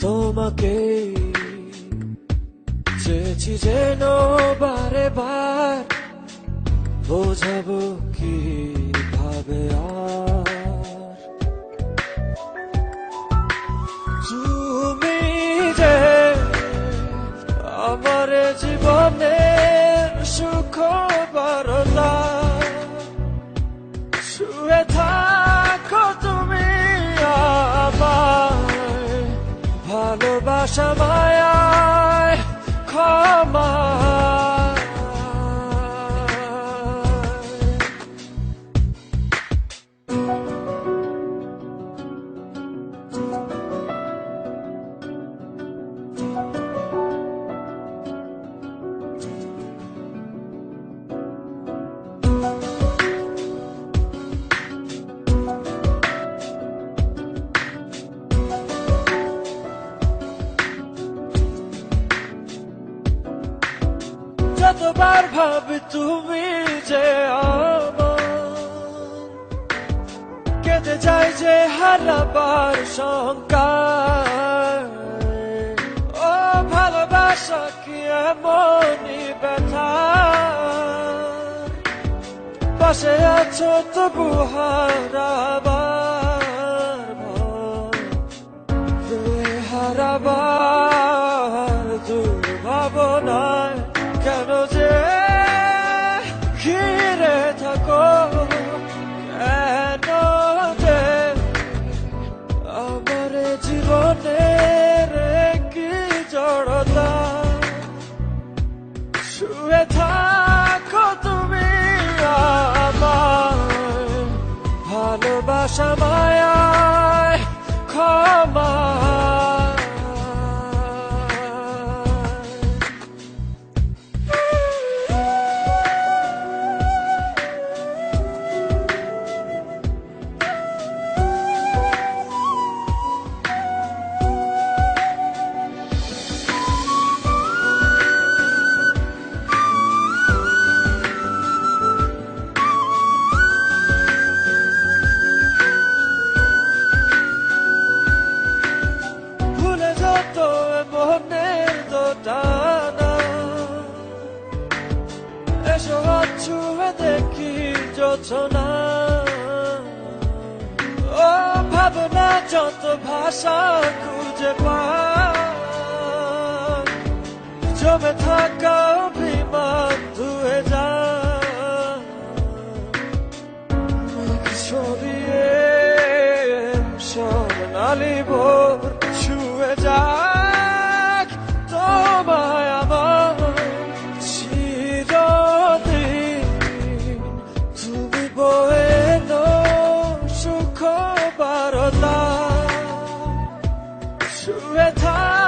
তোমাকে চেয়েছি যেন বারে বার, বোঝাবো কি ভাবে আর তুমি যে আমার জীবনের সুখ বারলা, শুয়ে থাকো তুমি আমায় ভালোবাসা মায়ায় ক্ষমা। যতবার ভাবি তুমি যে আমার, কেঁদে যায় যে হারাবার শঙ্কা। ও ভালোবাসা কি এমনই ব্যথা, পাশে আছো তবু হারাবার হারাবার দুর্ভাবনায় কেন যে ঘিরে থাকো, কেন যে আমার জীবনের কি জড়তা। শুয়ে থাকো তুমি আমায় ভালোবাসা মায়ায় ক্ষমা। মনের দোটানা এসো ছুঁয়ে দেখি যোছনা। ও ভাবনা যত ভাষা খুঁজে পায়, জমে থাকা অভিমান ধুয়ে যায়। সরিয়ে সোনালি ভোর ছুঁয়ে যাক তোমায় আমার চিরদিন। তুমি বয়ে সুখ বারতা, শুয়ে থাক